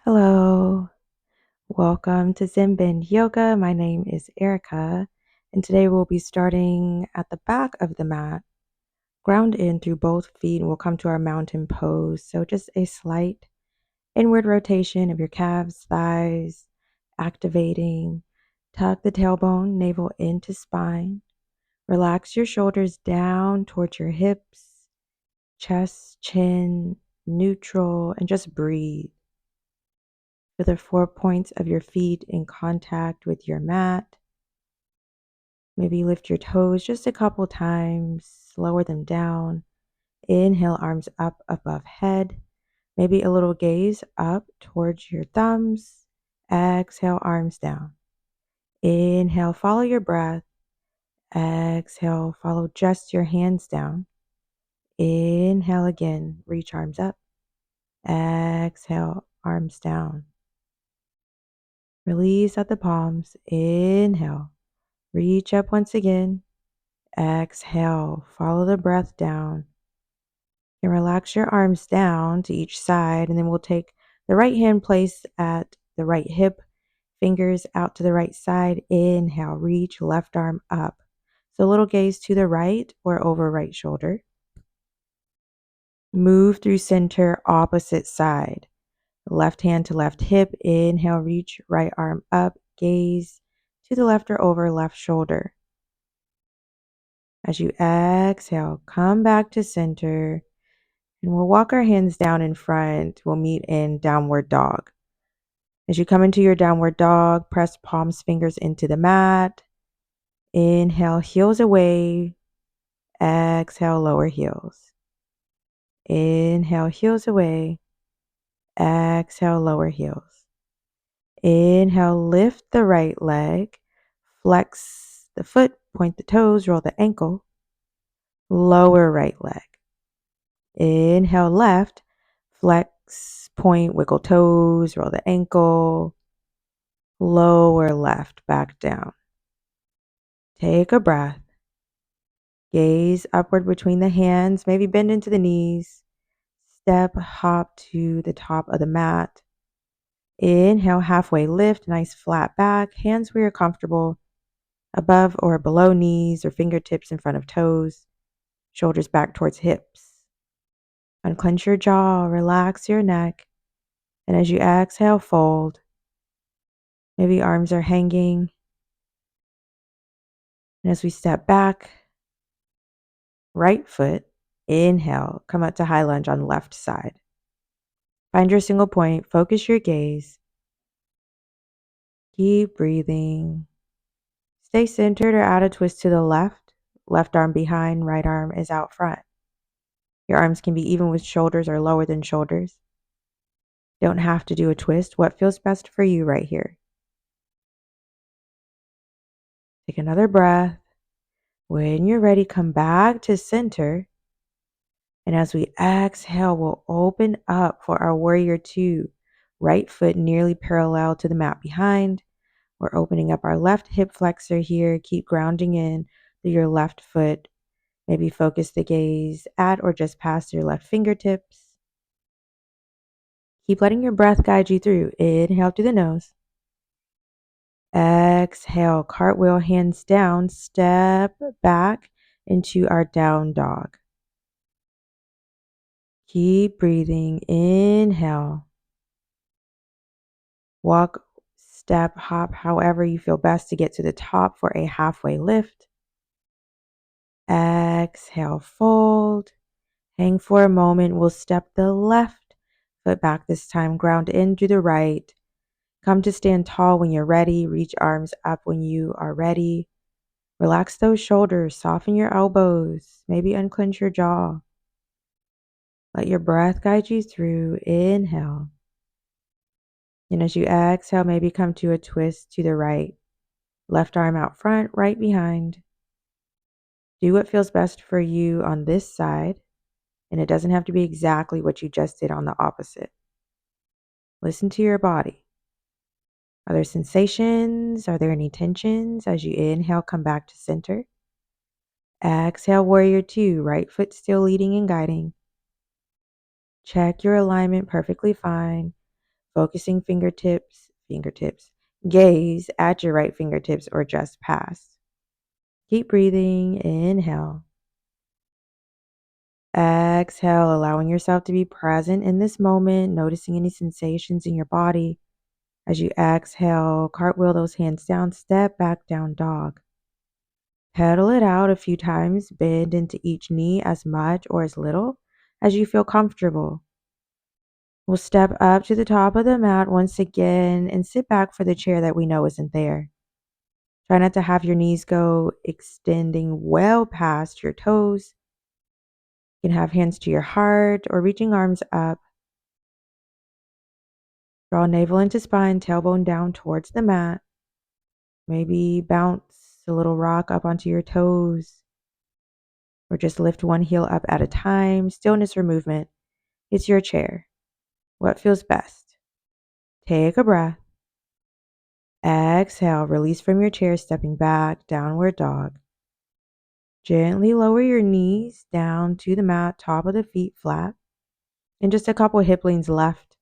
Hello, welcome to Zen Bend Yoga. My name is Erika, and today we'll be starting at the back of the mat. Ground in through both feet, and we'll come to our mountain pose. So, just a slight inward rotation of your calves, thighs, activating. Tuck the tailbone, navel into spine. Relax your shoulders down towards your hips, chest, chin, neutral, and just breathe. Feel the 4 points of your feet in contact with your mat. Maybe lift your toes just a couple times, lower them down. Inhale, arms up above head. Maybe a little gaze up towards your thumbs. Exhale, arms down. Inhale, follow your breath. Exhale, follow just your hands down. Inhale again, reach arms up. Exhale, arms down. Release at the palms. Inhale. Reach up once again. Exhale. Follow the breath down. And relax your arms down to each side. And then we'll take the right hand placed at the right hip, fingers out to the right side. Inhale. Reach left arm up. So a little gaze to the right or over right shoulder. Move through center, opposite side. Left hand to left hip. Inhale. Reach right arm up. Gaze to the left or over left shoulder. As you exhale, come back to center, and we'll walk our hands down in front. We'll meet in downward dog. As you come into your downward dog, press palms, fingers into the mat. Inhale, heels away. Exhale, lower heels. Inhale, heels away. Exhale, lower heels. Inhale, lift the right leg. Flex the foot, point the toes, roll the ankle. Lower right leg. Inhale left, flex, point, wiggle toes, roll the ankle, lower left, back down. Take a breath. Gaze upward between the hands, maybe bend into the knees. Step, hop to the top of the mat. Inhale, halfway lift, nice flat back, hands where you're comfortable, above or below knees or fingertips in front of toes, shoulders back towards hips. Unclench your jaw, relax your neck. And as you exhale, fold. Maybe arms are hanging. And as we step back, right foot, inhale, come up to high lunge on left side. Find your single point, focus your gaze. Keep breathing. Stay centered or add a twist to the left. Left arm behind, right arm is out front. Your arms can be even with shoulders or lower than shoulders. Don't have to do a twist. What feels best for you right here? Take another breath. When you're ready, come back to center. And as we exhale, we'll open up for our warrior two. Right foot nearly parallel to the mat behind. We're opening up our left hip flexor here. Keep grounding in through your left foot. Maybe focus the gaze at or just past your left fingertips. Keep letting your breath guide you through. Inhale through the nose. Exhale, cartwheel, hands down. Step back into our down dog. Keep breathing. Inhale. Walk, step, hop, however you feel best to get to the top for a halfway lift. Exhale, fold. Hang for a moment. We'll step the left foot back this time. Ground in through the right. Come to stand tall when you're ready. Reach arms up when you are ready. Relax those shoulders. Soften your elbows. Maybe unclench your jaw. Let your breath guide you through. Inhale. And as you exhale, maybe come to a twist to the right. Left arm out front, right behind. Do what feels best for you on this side, and it doesn't have to be exactly what you just did on the opposite. Listen to your body. Are there sensations? Are there any tensions? As you inhale, come back to center. Exhale, warrior two, right foot still leading and guiding. Check your alignment, perfectly fine. Focusing fingertips, gaze at your right fingertips or just past. Keep breathing. Inhale. Exhale, allowing yourself to be present in this moment, noticing any sensations in your body. As you exhale, cartwheel those hands down, step back, down dog. Pedal it out a few times, bend into each knee as much or as little as you feel comfortable. We'll step up to the top of the mat once again and sit back for the chair that we know isn't there. Try not to have your knees go extending well past your toes. You can have hands to your heart or reaching arms up. Draw navel into spine, tailbone down towards the mat. Maybe bounce a little rock up onto your toes or just lift one heel up at a time. Stillness or movement. It's your chair. What feels best? Take a breath. Exhale, release from your chair, stepping back, downward dog. Gently lower your knees down to the mat, top of the feet flat, and just a couple hip leans left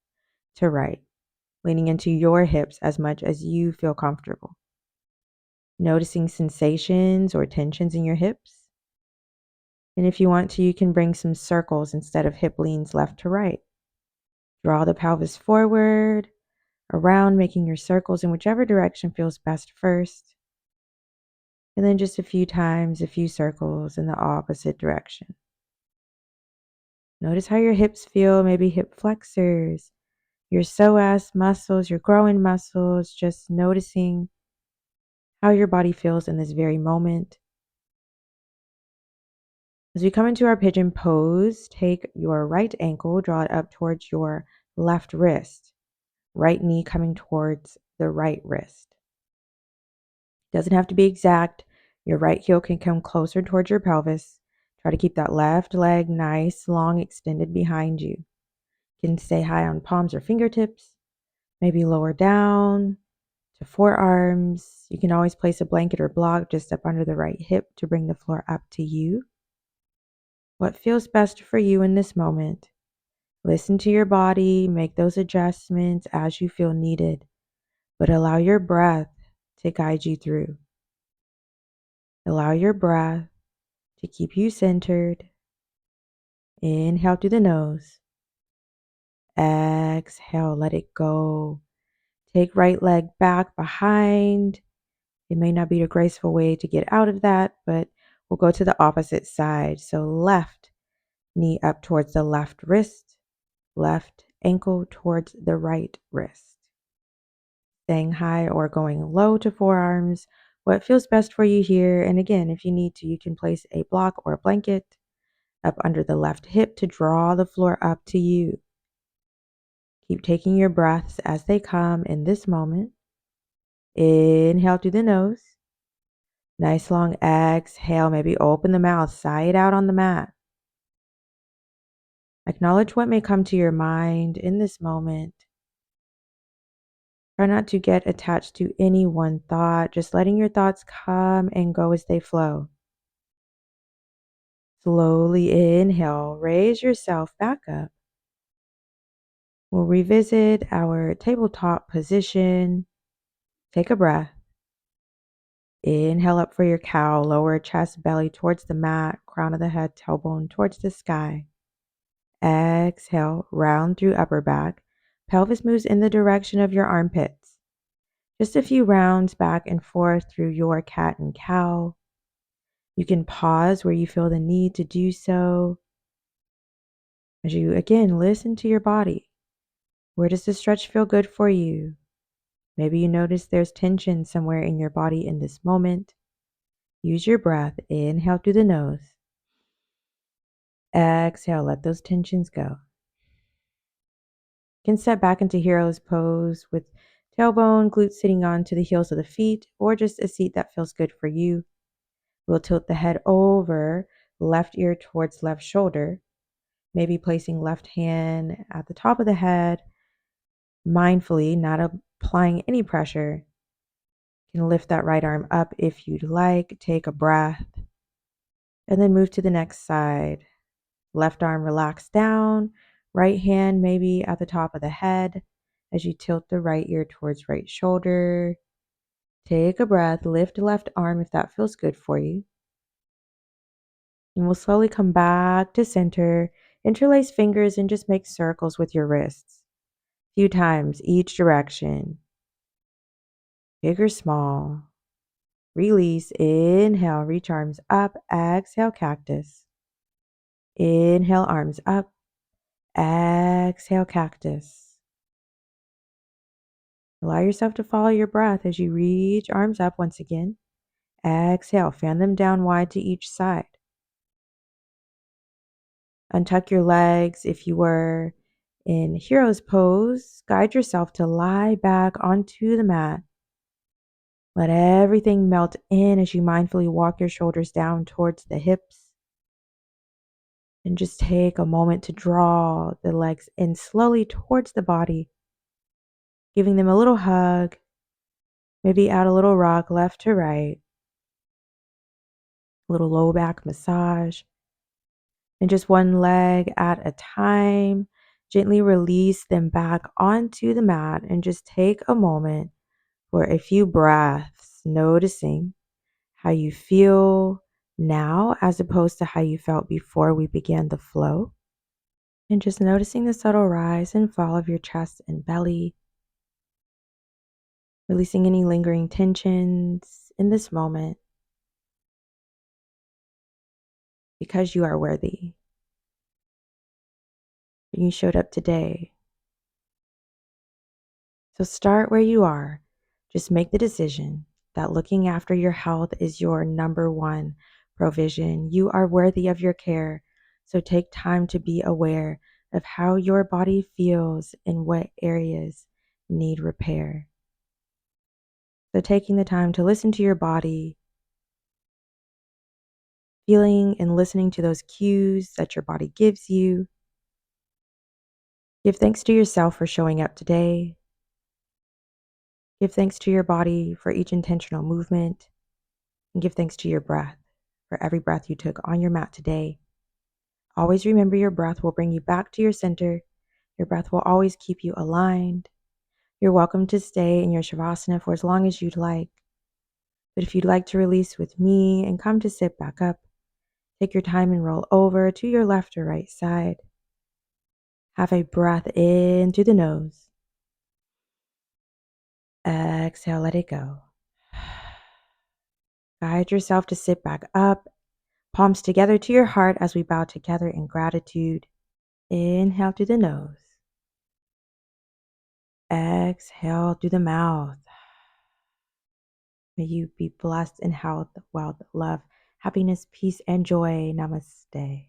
to right, leaning into your hips as much as you feel comfortable. Noticing sensations or tensions in your hips. And if you want to, you can bring some circles instead of hip leans left to right. Draw the pelvis forward, around, making your circles in whichever direction feels best first. And then just a few times, a few circles in the opposite direction. Notice how your hips feel, maybe hip flexors, your psoas muscles, your growing muscles, just noticing how your body feels in this very moment. As we come into our pigeon pose, take your right ankle, draw it up towards your left wrist, right knee coming towards the right wrist. Doesn't have to be exact. Your right heel can come closer towards your pelvis. Try to keep that left leg nice, long, extended behind you. You can stay high on palms or fingertips, maybe lower down to forearms. You can always place a blanket or block just up under the right hip to bring the floor up to you. What feels best for you in this moment? Listen to your body, make those adjustments as you feel needed, but allow your breath to guide you through. Allow your breath to keep you centered. Inhale through the nose. Exhale, let it go. Take right leg back behind. It may not be a graceful way to get out of that, but we'll go to the opposite side. So left knee up towards the left wrist, left ankle towards the right wrist. Staying high or going low to forearms, what feels best for you here. And again, if you need to, you can place a block or a blanket up under the left hip to draw the floor up to you. Keep taking your breaths as they come in this moment. Inhale through the nose. Nice long exhale. Maybe open the mouth, sigh it out on the mat. Acknowledge what may come to your mind in this moment. Try not to get attached to any one thought, just letting your thoughts come and go as they flow. Slowly inhale, raise yourself back up. We'll revisit our tabletop position. Take a breath. Inhale up for your cow, lower chest, belly towards the mat, crown of the head, tailbone towards the sky. Exhale, round through upper back. Pelvis moves in the direction of your armpits. Just a few rounds back and forth through your cat and cow. You can pause where you feel the need to do so. As you again listen to your body. Where does the stretch feel good for you? Maybe you notice there's tension somewhere in your body in this moment. Use your breath. Inhale through the nose. Exhale, let those tensions go. You can step back into hero's pose with tailbone, glutes sitting onto the heels of the feet, or just a seat that feels good for you. We'll tilt the head over, left ear towards left shoulder, maybe placing left hand at the top of the head, mindfully, not applying any pressure. You can lift that right arm up if you'd like. Take a breath, and then move to the next side. Left arm relaxed down, right hand maybe at the top of the head, as you tilt the right ear towards right shoulder. Take a breath, lift left arm if that feels good for you. And we'll slowly come back to center, interlace fingers, and just make circles with your wrists. A few times each direction, big or small. Release, inhale, reach arms up, exhale, cactus. Inhale, arms up, exhale, cactus. Allow yourself to follow your breath as you reach arms up once again. Exhale, fan them down wide to each side. Untuck your legs if you were in hero's pose. Guide yourself to lie back onto the mat. Let everything melt in as you mindfully walk your shoulders down towards the hips. And just take a moment to draw the legs in slowly towards the body, giving them a little hug. Maybe add a little rock left to right, a little low back massage. And just one leg at a time, gently release them back onto the mat and just take a moment for a few breaths, noticing how you feel now as opposed to how you felt before we began the flow. And just noticing the subtle rise and fall of your chest and belly, releasing any lingering tensions in this moment because you are worthy. And you showed up today. So start where you are. Just make the decision that looking after your health is your number one provision. You are worthy of your care. So take time to be aware of how your body feels and what areas need repair. So taking the time to listen to your body, feeling and listening to those cues that your body gives you. Give thanks to yourself for showing up today. Give thanks to your body for each intentional movement. And give thanks to your breath for every breath you took on your mat today. Always remember your breath will bring you back to your center. Your breath will always keep you aligned. You're welcome to stay in your Shavasana for as long as you'd like. But if you'd like to release with me and come to sit back up, take your time and roll over to your left or right side. Have a breath in through the nose. Exhale, let it go. Guide yourself to sit back up, palms together to your heart as we bow together in gratitude. Inhale through the nose. Exhale through the mouth. May you be blessed in health, wealth, love, happiness, peace, and joy. Namaste.